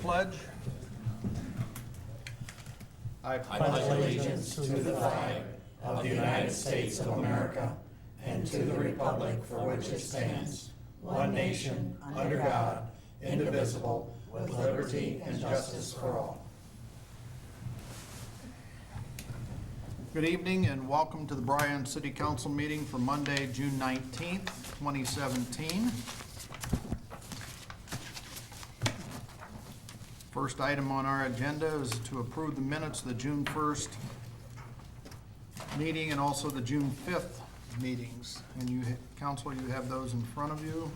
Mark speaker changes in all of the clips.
Speaker 1: pledge.
Speaker 2: I pledge allegiance to the flag of the United States of America and to the republic for which it stands, one nation, under God, indivisible, with liberty and justice for all.
Speaker 1: Good evening and welcome to the Bryan City Council meeting for Monday, June 19th, 2017. First item on our agenda is to approve the minutes of the June 1st meeting and also the June 5th meetings. And you, council, you have those in front of you.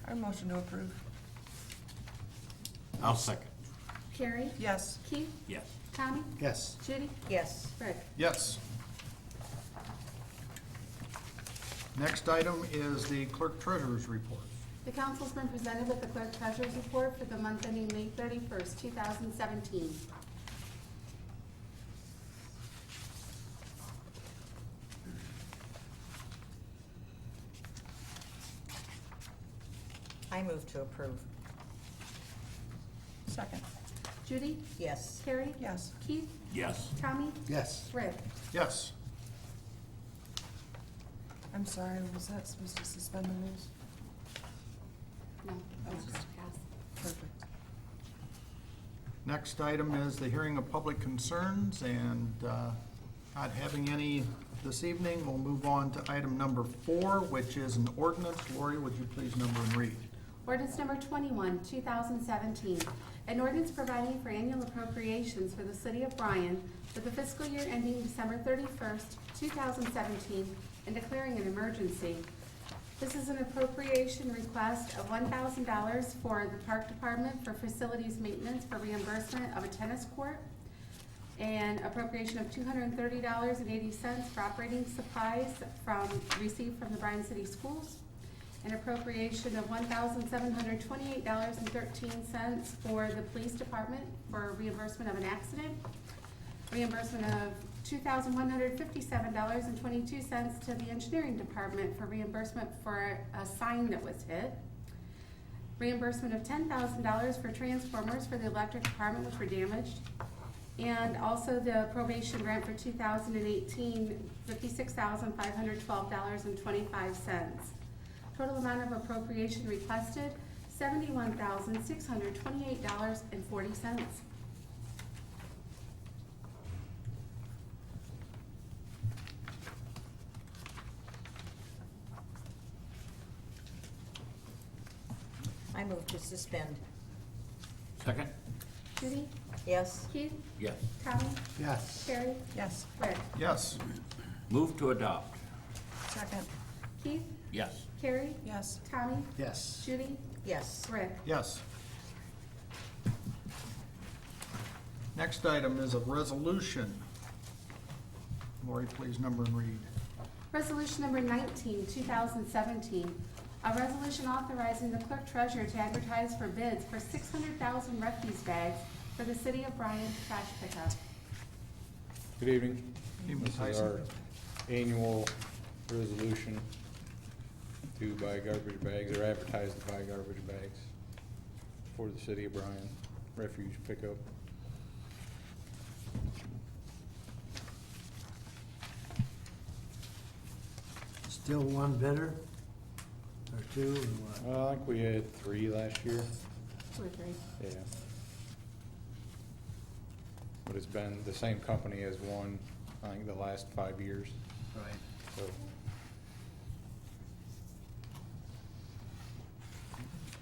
Speaker 3: I motion to approve.
Speaker 4: I'll second.
Speaker 5: Carrie?
Speaker 3: Yes.
Speaker 5: Keith?
Speaker 4: Yes.
Speaker 5: Tommy?
Speaker 1: Yes.
Speaker 5: Judy?
Speaker 3: Yes.
Speaker 5: Rick?
Speaker 1: Yes. Next item is the Clerk-Treasurer's report.
Speaker 5: The council's been presented with the Clerk-Treasurer's report for the month ending May 31st, 2017.
Speaker 3: I move to approve. Second.
Speaker 5: Judy?
Speaker 3: Yes.
Speaker 5: Carrie?
Speaker 3: Yes.
Speaker 5: Keith?
Speaker 4: Yes.
Speaker 5: Tommy?
Speaker 1: Yes.
Speaker 5: Rick?
Speaker 1: Yes.
Speaker 3: I'm sorry, was that supposed to suspend the rules?
Speaker 5: No, that was just a pass.
Speaker 3: Perfect.
Speaker 1: Next item is the hearing of public concerns, and not having any this evening, we'll move on to item number 4, which is an ordinance. Lori, would you please number and read?
Speaker 5: Ordinance number 21, 2017. An ordinance providing for annual appropriations for the city of Bryan for the fiscal year ending December 31st, 2017, and declaring an emergency. This is an appropriation request of $1,000 for the Park Department for facilities maintenance for reimbursement of a tennis court, and appropriation of $230.80 for operating supplies received from the Bryan City Schools, an appropriation of $1,728.13 for the police department for reimbursement of an accident, reimbursement of $2,157.22 to the engineering department for reimbursement for a sign that was hit, reimbursement of $10,000 for transformers for the electric department which were damaged, and also the probation grant for 2018, $56,512.25. Total amount of appropriation requested, $71,628.40.
Speaker 3: I move to suspend.
Speaker 4: Second?
Speaker 5: Judy?
Speaker 3: Yes.
Speaker 5: Keith?
Speaker 4: Yes.
Speaker 5: Tommy?
Speaker 1: Yes.
Speaker 5: Carrie?
Speaker 3: Yes.
Speaker 5: Rick?
Speaker 1: Yes.
Speaker 4: Move to adopt.
Speaker 3: Second.
Speaker 5: Keith?
Speaker 4: Yes.
Speaker 5: Carrie?
Speaker 3: Yes.
Speaker 5: Tommy?
Speaker 1: Yes.
Speaker 5: Judy?
Speaker 3: Yes.
Speaker 5: Rick?
Speaker 1: Yes. Next item is a resolution. Lori, please number and read.
Speaker 5: Resolution number 19, 2017. A resolution authorizing the Clerk-Treasurer to advertise for bids for 600,000 refuse bags for the city of Bryan trash pickup.
Speaker 2: Good evening.
Speaker 1: Evening,
Speaker 2: This is
Speaker 1: Tyson.
Speaker 2: our annual resolution to buy garbage bags, or advertise to buy garbage bags for the city of Bryan, refuge pickup.
Speaker 6: Still one bidder, or two, or what?
Speaker 2: I think we had 3 last year,
Speaker 5: 2 or 3.
Speaker 2: yeah. But it's been the same company as one, I think, the last 5 years,
Speaker 6: Right.
Speaker 2: so.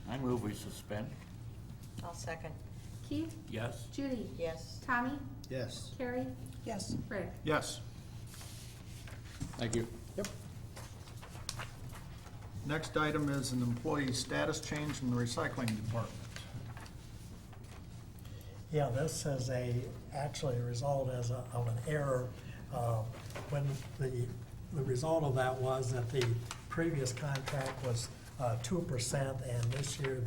Speaker 4: I move we suspend.
Speaker 3: I'll second.
Speaker 5: Keith?
Speaker 4: Yes.
Speaker 5: Judy?
Speaker 3: Yes.
Speaker 5: Tommy?
Speaker 6: Yes.
Speaker 5: Carrie?
Speaker 3: Yes.
Speaker 5: Rick?
Speaker 1: Yes.
Speaker 2: Thank you.
Speaker 1: Yep. Next item is an employee status change in the recycling department.
Speaker 6: Yeah, this is actually a result of an error. When the result of that was that the previous contract was 2%, and this year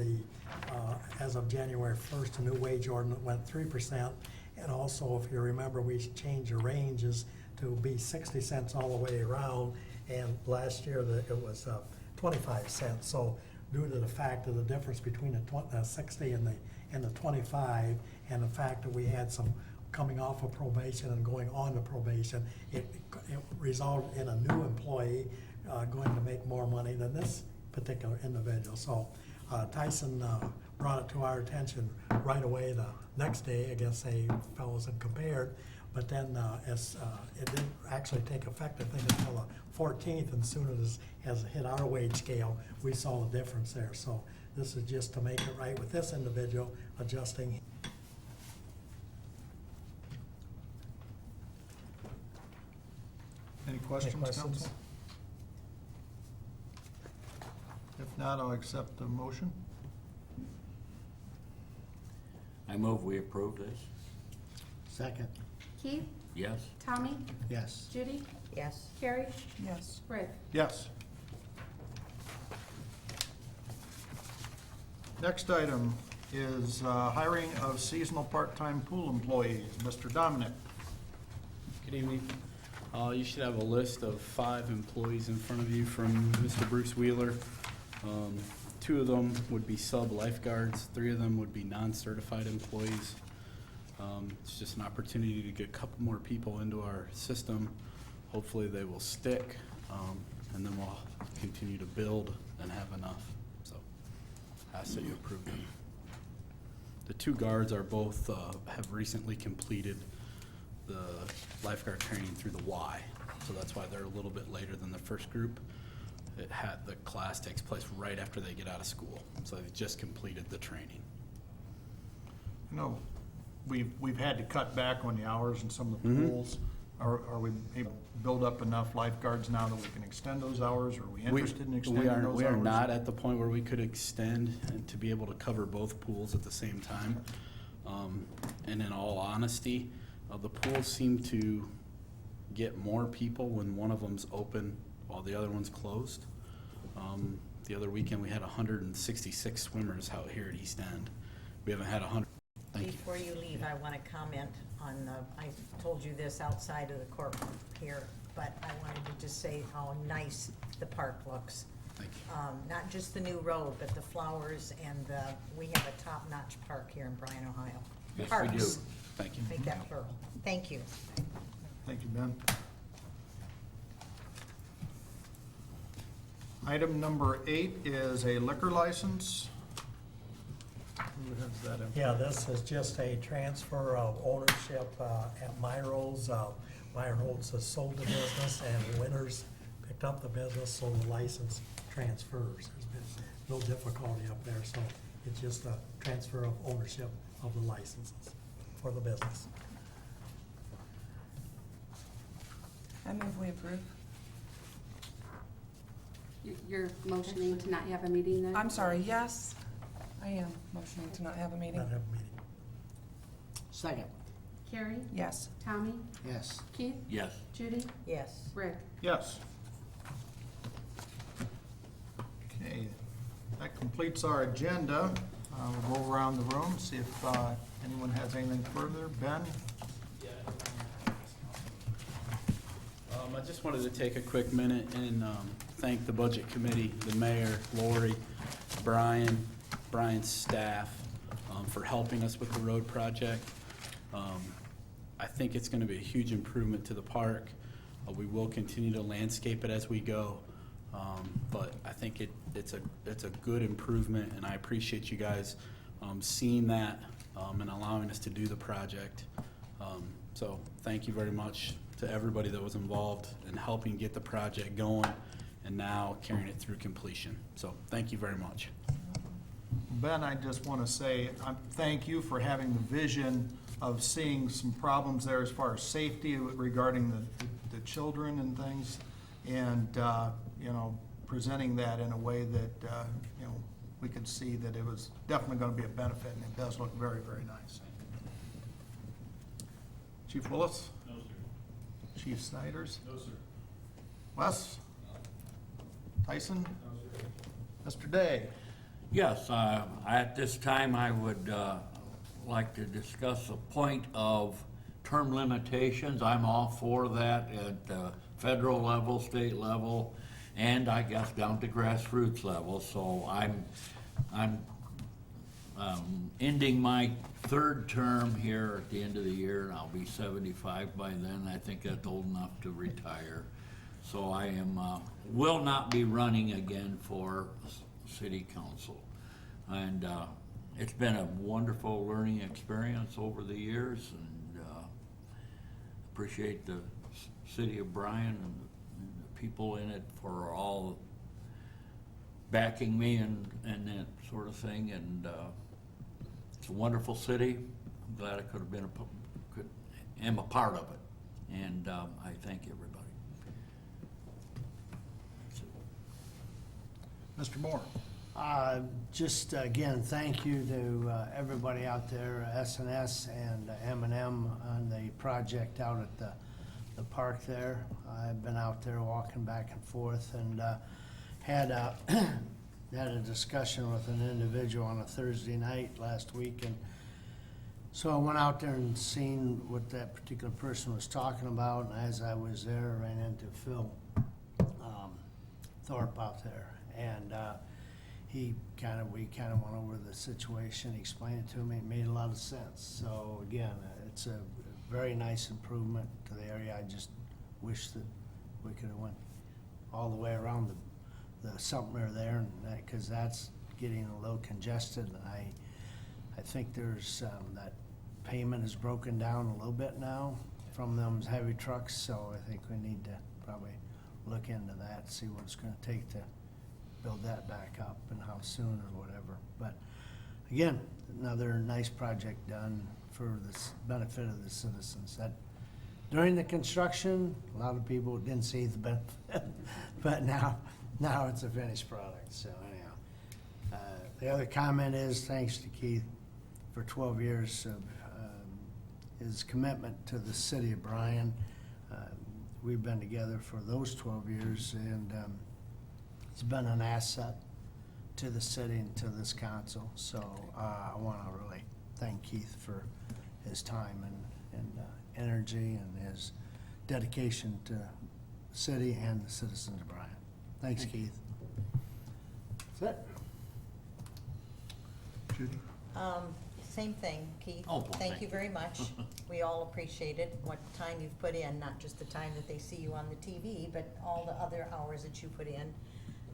Speaker 6: as of January 1st, a new wage ordinance went 3%. And also, if you remember, we changed the ranges to be 60 cents all the way around. and last year it was 25 cents. So due to the fact of the difference between the 60 and the 25, and the fact that we had some coming off of probation and going on to probation, it resulted in a new employee going to make more money than this particular individual. So Tyson brought it to our attention right away the next day. I guess they fellows had compared, but then as it didn't actually take effect, I think, until the 14th, and as soon as it hit our wage scale, we saw the difference there. So this is just to make it right with this individual, adjusting.
Speaker 1: Any questions,
Speaker 6: questions?
Speaker 1: council? If not, I'll accept the motion.
Speaker 4: I move we approve this.
Speaker 2: Second.
Speaker 5: Keith,
Speaker 4: Yes.
Speaker 5: Tommy,
Speaker 2: Yes.
Speaker 5: Judy,
Speaker 3: Yes.
Speaker 5: Carrie,
Speaker 3: Yes.
Speaker 5: Rick.
Speaker 1: Yes. Next item is hiring of seasonal part-time pool employees. Mr. Dominic.
Speaker 7: Good evening. You should have a list of 5 employees in front of you from Mr. Bruce Wheeler. 2 of them would be sub-lifeguards, 3 of them would be non-certified employees. It's just an opportunity to get a couple more people into our system. Hopefully they will stick, and then we'll continue to build and have enough. So I ask that you approve them. The 2 guards are both, have recently completed the lifeguard training through the Y, so that's why they're a little bit later than the first group. The class takes place right after they get out of school, so they've just completed the training.
Speaker 1: I know we've had to cut back on the hours in some of the pools. Are we able to build up enough lifeguards now that we can extend those hours? Are we interested in extending those hours?
Speaker 7: We are not at the point where we could extend and to be able to cover both pools at the same time. And in all honesty, the pools seem to get more people when one of them's open while the other one's closed. The other weekend, we had 166 swimmers out here at East End. We haven't had 100. Thank you.
Speaker 3: Before you leave, I want to comment on, I told you this outside of the courtroom here, but I wanted to just say how nice the park looks.
Speaker 7: Thank you.
Speaker 3: Not just the new road, but the flowers and we have a top-notch park here in Bryan, Ohio.
Speaker 4: Yes, we
Speaker 3: Parks.
Speaker 4: do.
Speaker 7: Thank you.
Speaker 3: Make that plural. Thank you.
Speaker 1: Thank you, Ben. Item number 8 is a liquor license. Who has that in?
Speaker 6: Yeah, this is just a transfer of ownership at Myro's. Myro's has sold the business and Winters picked up the business, so the license transfers. There's been no difficulty up there, so it's just a transfer of ownership of the licenses for the business.
Speaker 8: I move we approve.
Speaker 5: You're motioning to not have a meeting then?
Speaker 8: I'm sorry, yes, I am motioning to not have a meeting.
Speaker 6: Not have a meeting.
Speaker 2: Second.
Speaker 5: Carrie,
Speaker 8: Yes.
Speaker 5: Tommy,
Speaker 2: Yes.
Speaker 5: Keith,
Speaker 4: Yes.
Speaker 5: Judy,
Speaker 3: Yes.
Speaker 5: Rick.
Speaker 1: Yes. Okay, that completes our agenda. We'll go around the room, see if anyone has anything further. Ben?
Speaker 7: I just wanted to take a quick minute and thank the Budget Committee, the Mayor, Lori, Bryan's staff for helping us with the road project. I think it's going to be a huge improvement to the park. We will continue to landscape it as we go, but I think it's a good improvement, and I appreciate you guys seeing that and allowing us to do the project. So thank you very much to everybody that was involved in helping get the project going and now carrying it through completion. So thank you very much.
Speaker 1: Ben, I just want to say thank you for having the vision of seeing some problems there as far as safety regarding the children and things, and presenting that in a way that we could see that it was definitely going to be a benefit, and it does look very, very nice. Chief Willis?
Speaker 9: No, sir.
Speaker 1: Chief Snyders?
Speaker 9: No, sir.
Speaker 1: Wes? Tyson?
Speaker 9: No, sir.
Speaker 1: Mr. Day?
Speaker 4: Yes, at this time, I would like to discuss a point of term limitations. I'm all for that at federal level, state level, and I guess down to grassroots level. So I'm ending my third term here at the end of the year, and I'll be 75 by then. I think that's old enough to retire. So I am, will not be running again for city council. And it's been a wonderful learning experience over the years, and appreciate the city of Bryan and the people in it for all backing me and that sort of thing. And it's a wonderful city. I'm glad I could have been am a part of it. And I thank everybody.
Speaker 1: Mr. Moore?
Speaker 2: Just again, thank you to everybody out there, SNS and M&M on the project out at the park there. I've been out there walking back and forth and had a had a discussion with an individual on a Thursday night last week, and so I went out there and seen what that particular person was talking about, and as I was there, I ran into Phil Thorpe out there, and we kind of went over the situation, he explained it to me, it made a lot of sense. So again, it's a very nice improvement to the area. I just wish that we could have went all the way around the Sumter there, and because that's getting a little congested. And I think there's that payment is broken down a little bit now from them heavy trucks, so I think we need to probably look into that, see what it's going to take to build that back up and how soon or whatever. But again, another nice project done for the benefit of the citizens. That during the construction, a lot of people didn't see the benefit, but now it's a finished product. So anyhow, the other comment is thanks to Keith for 12 years of his commitment to the city of Bryan. We've been together for those 12 years, and it's been an asset to the city and to this council. So I want to really thank Keith for his time and energy and his dedication to the city and the citizens of Bryan. Thanks, Keith. That's it.
Speaker 1: Judy?
Speaker 3: Same thing, Keith.
Speaker 4: Oh, well,
Speaker 3: Thank you very much. We all appreciate it, what time you've put in, not just the time that they see you on the TV, but all the other hours that you put in.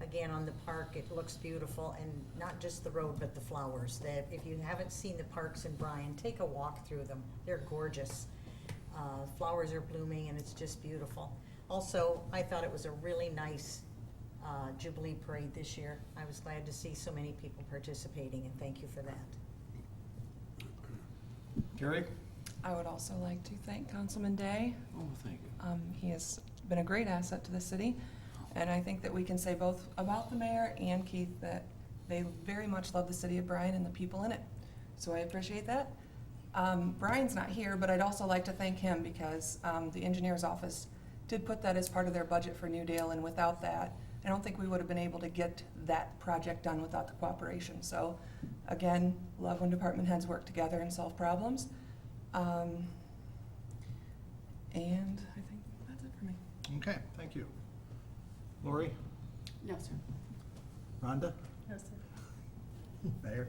Speaker 3: Again, on the park, it looks beautiful, and not just the road, but the flowers. That if you haven't seen the parks in Bryan, take a walk through them. They're gorgeous. Flowers are blooming, and it's just beautiful. Also, I thought it was a really nice Jubilee Parade this year. I was glad to see so many people participating, and thank you for that.
Speaker 1: Gary?
Speaker 8: I would also like to thank Councilman Day.
Speaker 4: Oh, thank you.
Speaker 8: He has been a great asset to the city, and I think that we can say both about the mayor and Keith that they very much love the city of Bryan and the people in it. So I appreciate that. Brian's not here, but I'd also like to thank him because the engineer's office did put that as part of their budget for New Dale, and without that, I don't think we would have been able to get that project done without the cooperation. So again, love when department heads work together and solve problems. And I think that's it for me.
Speaker 1: Okay, thank you. Lori?
Speaker 5: No, sir.
Speaker 1: Rhonda?
Speaker 5: No, sir.
Speaker 1: Mayor?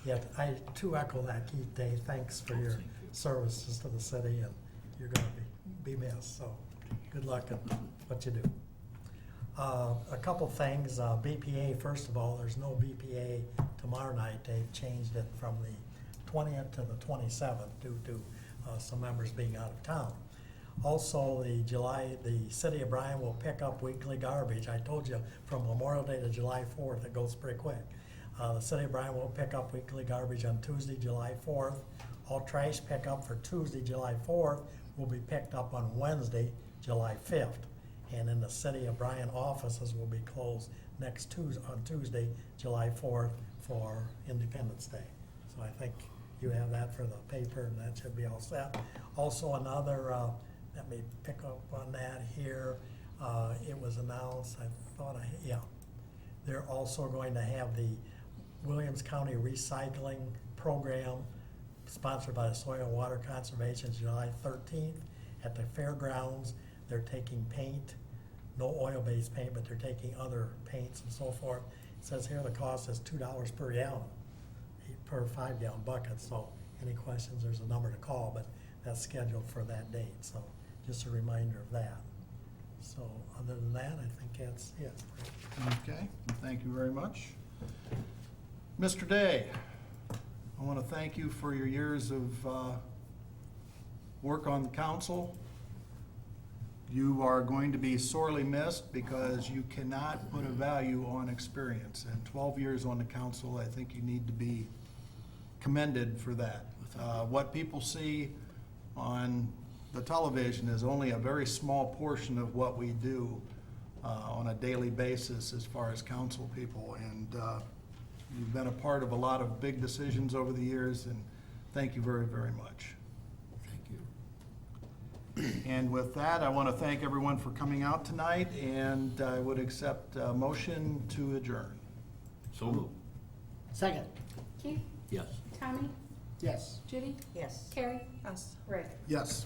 Speaker 6: Yeah, I too echo that, Keith Day. Thanks for your
Speaker 4: thank you.
Speaker 6: services to the city, and you're gonna be missed, so good luck in what you do. A couple things, BPA, first of all, there's no BPA tomorrow night. They've changed it from the 20th to the 27th due to some members being out of town. Also, the city of Bryan will pick up weekly garbage. I told you from Memorial Day to July 4th, it goes pretty quick. The city of Bryan will pick up weekly garbage on Tuesday, July 4th. All trash pickup for Tuesday, July 4th will be picked up on Wednesday, July 5th. And in the city of Bryan offices will be closed on Tuesday, July 4th for Independence Day. So I think you have that for the paper, and that should be all set. Also another, let me pick up on that here. It was announced, they're also going to have the Williams County Recycling Program sponsored by the Soil and Water Conservation, July 13th at the fairgrounds. They're taking paint no oil-based paint, but they're taking other paints and so forth. It says here the cost is $2 per gallon, per 5-gallon bucket, so any questions, there's a number to call, but that's scheduled for that date, so just a reminder of that. So other than that, I think that's it.
Speaker 1: Okay, thank you very much. Mr. Day, I want to thank you for your years of work on the council. You are going to be sorely missed because you cannot put a value on experience. And 12 years on the council, I think you need to be commended for that. What people see on the television is only a very small portion of what we do on a daily basis as far as council people. And you've been a part of a lot of big decisions over the years, and thank you very, very much.
Speaker 4: Thank you.
Speaker 1: And with that, I want to thank everyone for coming out tonight, and I would accept a motion to adjourn.
Speaker 4: So moved.
Speaker 2: Second.
Speaker 5: Keith?
Speaker 4: Yes.
Speaker 5: Tommy?
Speaker 2: Yes.
Speaker 5: Judy?
Speaker 3: Yes.
Speaker 5: Carrie?
Speaker 8: Yes.
Speaker 5: Rick?
Speaker 1: Yes.